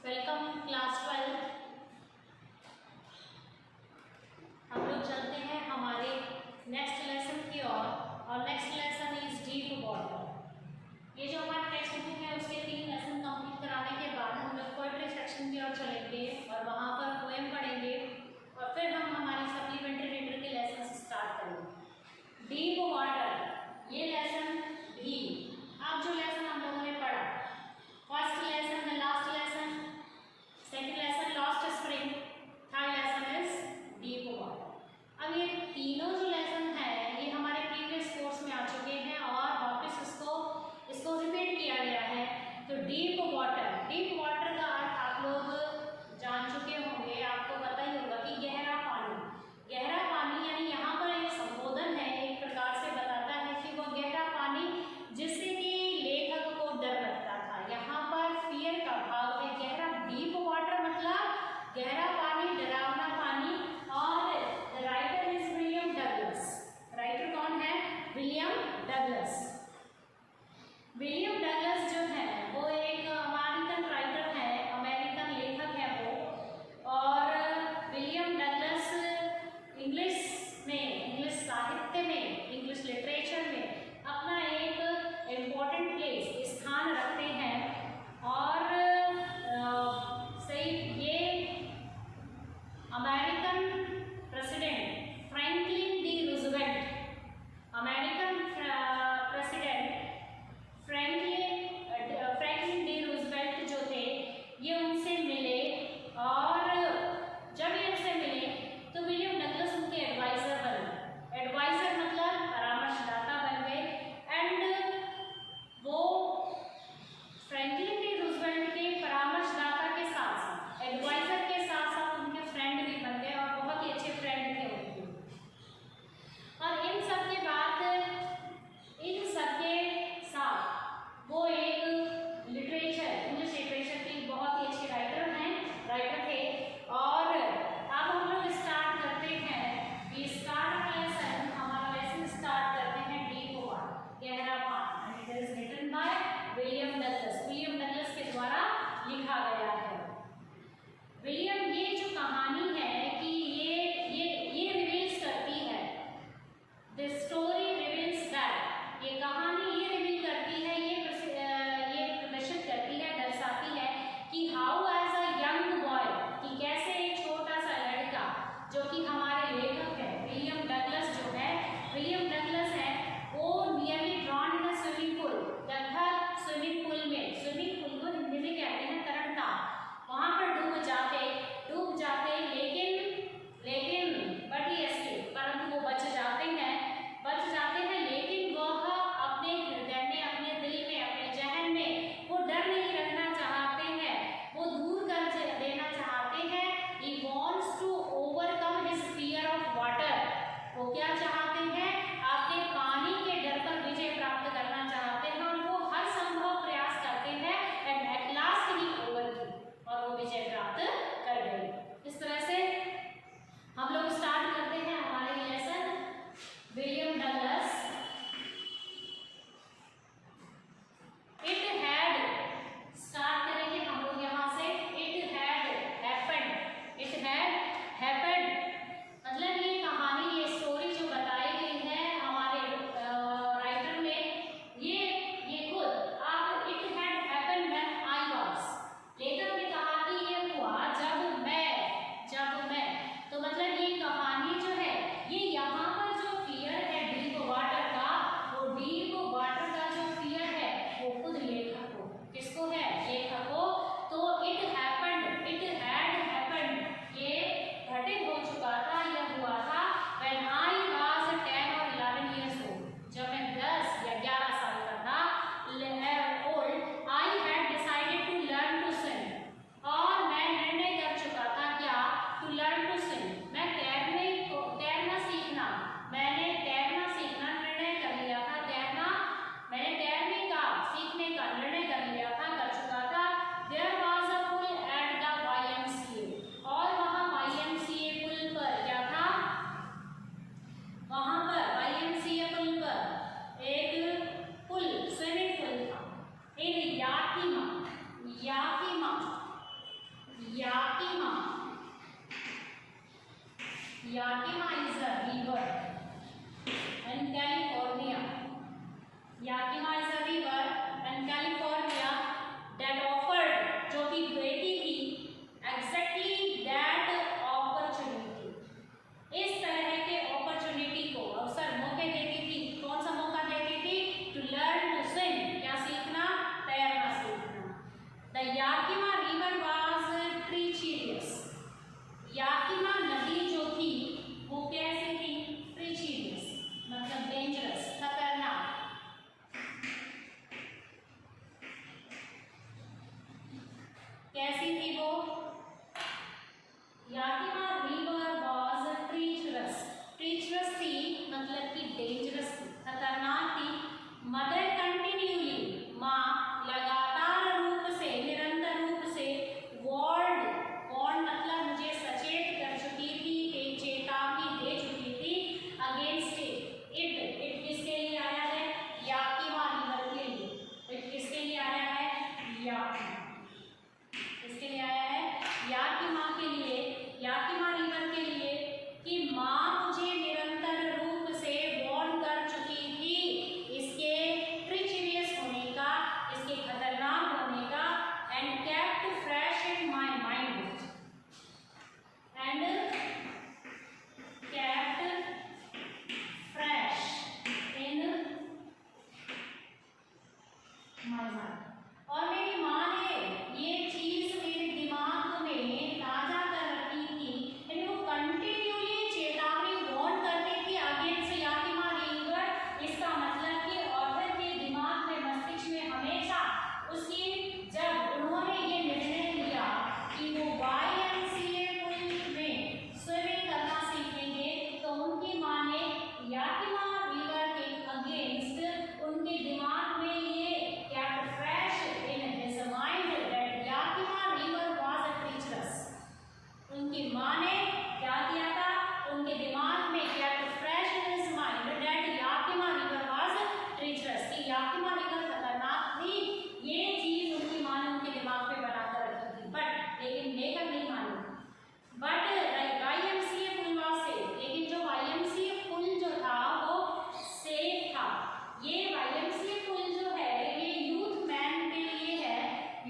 Welcome class 12। हम लोग चलते हैं हमारे नेक्स्ट लेसन की ओर और next lesson is deep water. ये जो हमारा टेक्स्ट बुक है उसके 3 लेसन कंप्लीट कराने के बाद हम लोग पोएट्री सेक्शन की ओर चलेंगे और वहाँ पर पोएम पढ़ेंगे और फिर हम हमारी सप्लीमेंट्री रीडर के लेसन स्टार्ट करेंगे। डीप वाटर ये लेसन भी अब जो लेसन हम लोगों ने पढ़ा, first lesson the last lesson, second lesson lost spring, third lesson is deep water. अब ये तीनों जो लेसन है ये हमारे प्रीवियस कोर्स में आ चुके हैं और वापस इसको रिपीट किया गया है। तो डीप वाटर का अर्थ आप लोग जान चुके होंगे, आपको पता ही होगा कि गहरा पानी यानी यहाँ पर एक संबोधन है, एक प्रकार से बताता है कि वो गहरा पानी जिससे कि लेखक को डर लगता था। यहाँ पर फियर का भाव है गहरा। डीप वाटर मतलब गहरा पानी, डरावना पानी। और writer is William Douglas. Writer कौन है? William Douglas. विलियम डगलस जो है वो एक अमेरिकन राइटर है, अमेरिकन लेखक है वो। और विलियम डगलस इंग्लिश साहित्य में, इंग्लिश लिटरेचर में अपना एक इम्पोर्टेंट प्लेस, स्थान रखते हैं। और ये American president Franklin D Roosevelt, American president Franklin D Roosevelt जो थे ये उनसे मिले। और जब ये उनसे मिले तो विलियम डगलस उनके एडवाइजर बने। एडवाइजर मतलब परामर्शदाता बन गए। एंड वो फ्रैंकलिन डी रूजवेल्ट के परामर्शदाता के साथ साथ, एडवाइजर के साथ साथ उनके फ्रेंड भी बन गए और बहुत ही अच्छे फ्रेंड थे उनके। और इन सब के साथ वो एक इंग्लिश लिटरेचर के बहुत ही अच्छे राइटर थे। और अब हम लोग स्टार्ट करते हैं, हमारा लेसन स्टार्ट करते हैं डीप वाटर, गहरा पानी। It is written by William Douglas के द्वारा लिखा गया है। विलियम, ये जो कहानी है कि ये रिवील्स करती है, द स्टोरी रिवील्स दैट, ये कहानी ये रिवील करती है, ये प्रदर्शित करती है, दर्शाती है कि how as a young boy, कि कैसे एक छोटा सा लड़का जो कि हमारे लेखक है विलियम डगलस जो है, विलियम डगलस है वो nearly drawn in a swimming pool, लगभग स्विमिंग पूल को हिंदी में कहते हैं तरणताल, वहां पर डूब Yakima is a river in California. Yakima is a river in California that offered, जो कि देती थी exactly that opportunity. इस तरह के अपॉर्चुनिटी को, अवसर, मौके देती थी. कौन सा मौका देती थी? To learn to swim. क्या सीखना? तैरना सीखना. The Yakima river was treacherous. Yakima नदी जो थी वो कैसी थी? ट्रीचियस मतलब डेंजरस, खतरनाक. कैसी थी वो? Yakima river was treacherous. Treacherous थी मतलब कि डेंजरस थी, खतरनाक थी. मदर कंटिन्यूली, माँ लगातार रूप से, निरंतर रूप से, वार्ड मतलब मुझे सचेत कर चुकी थी, एक चेतावनी दे चुकी थी अगेंस्ट इट किसके लिए आया है? याकिमा रिवर के लिए. इट किसके लिए आया है? किसके लिए आया है? याकिमा के लिए, याकिमा रिवर के लिए, कि माँ मुझे निरंतर रूप से वार्न कर चुकी थी इसके ट्रीचियस होने का, इसके खतरनाक होने का. And kept fresh in my mind, and kept fresh in my mind. और मेरी माँ ने ये चीज मेरे दिमाग में ताजा कर रखी थी. यानी वो कंटिन्यूली चेतावनी वार्न करती थी अगेंस्ट याकिमा रिवर. इसका मतलब कि ऑथर के दिमाग में, मस्तिष्क में हमेशा उसकी, जब उन्होंने ये निर्णय लिया कि वो YMCA में स्विमिंग करना सीखेंगे, तो उनकी माँ ने याकिमा रिवर के अगेंस्ट उनके दिमाग में ये kept fresh in his mind that Yakima river was treacherous. उनकी माँ ने क्या किया था? उनके दिमाग में kept fresh in his mind that Yakima river was treacherous, कि याकिमा रिवर खतरनाक थी. ये चीज उनकी माँ ने उनके दिमाग पे बनाकर रखी थी. बट लेकिन लेकर नहीं मानी. But YMCA pool was safe. लेकिन जो YMCA पुल जो था वो सेफ था. ये YMCA पुल जो है ये यूथ मैन के लिए है.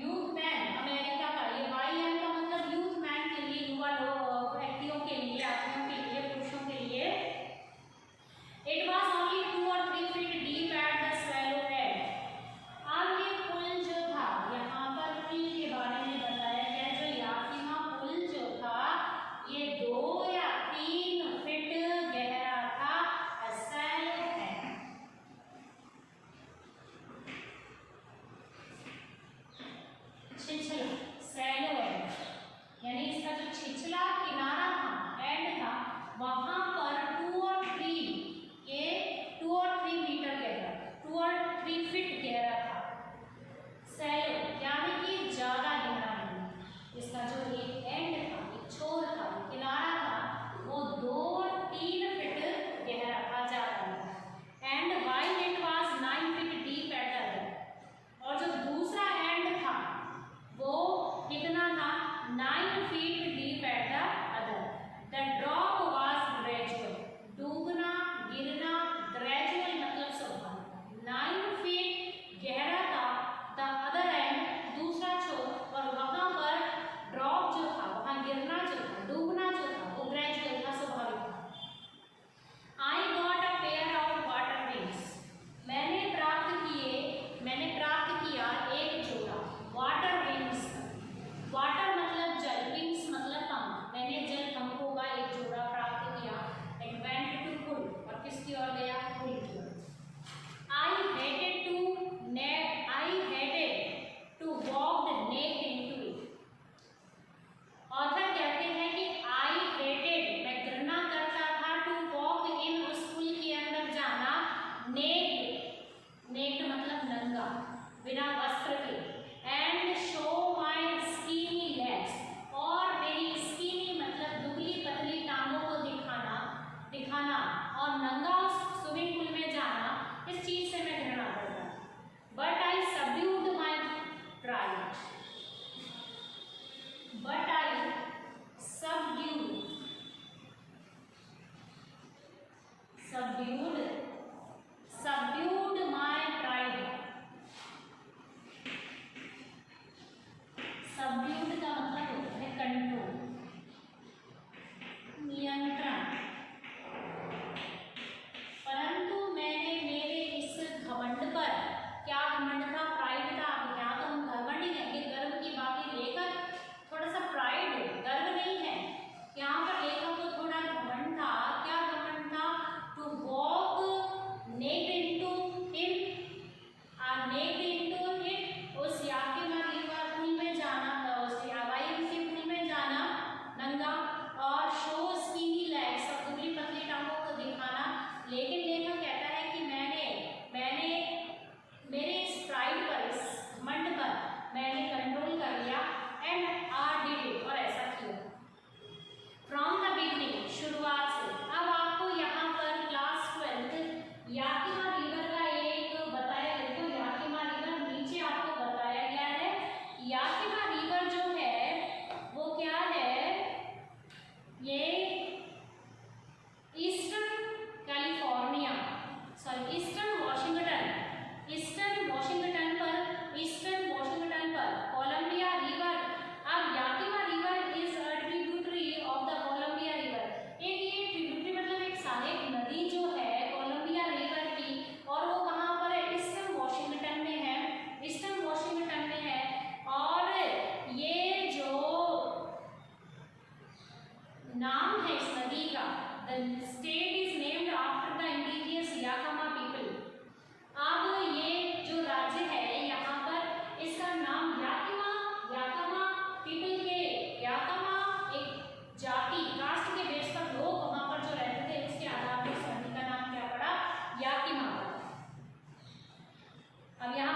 यूथ मैन अमेरिका का, ये YM का मतलब यूथ मैन के लिए, युवा व्यक्तियों के लिए, आदमियों के लिए, पुरुषों के लिए. It was only 2 or 3 feet deep at the shallow end. अब ये पुल जो था, यहाँ पर पुल के बारे में बताया गया. जो याकिमा पुल जो था ये 2 या 3 फीट गहरा था. shallow end. छिछला, shallow end यानी इसका जो छिछला किनारा था, एंड था, वहां पर 2 और 3, ये 2 और 3 मीटर गहरा, 2 और 3 फीट गहरा था. सैलो यानी कि ज्यादा गहरा नहीं. इसका जो एक एंड था, एक छोर था, किनारा था, वो 2 और 3 फीट गहरा था, ज्यादा नहीं. And while it was 9 feet deep at the end. और जो दूसरा एंड था वो कितना था? 9 feet deep at the other. The drop was gradual. डूबना, गिरना, ग्रेजुअल मतलब स्वाभाविक. 9 फीट गहरा था द अदर एंड, दूसरा छोर, और वहां पर ड्रॉप जो था, वहां गिरना जो था, डूबना जो था, वो ग्रेजुअल था, स्वाभाविक था. I got a pair of water wings. मैंने प्राप्त किया एक जोड़ा वाटर विंग्स. वाटर मतलब जल, विंग्स मतलब पंख. मैंने जल पंखों का एक जोड़ा प्राप्त किया. एंड वेंट टू पुल, और किसकी ओर गया? पुल की ओर. I hated to walk naked into it. Author कहते हैं कि I hated, मैं घृणा करता था, to walk in, उस पुल के अंदर जाना, naked मतलब नंगा, बिना वस्त्र के. एंड शो माई स्कीनी लेग्स, और मेरी स्कीनी मतलब दुबली पतली टांगों को दिखाना और नंगा उस स्विमिंग पूल में जाना, इस चीज से मैं घृणा करता. But I subdued my pride. But I subdued अब यहाँ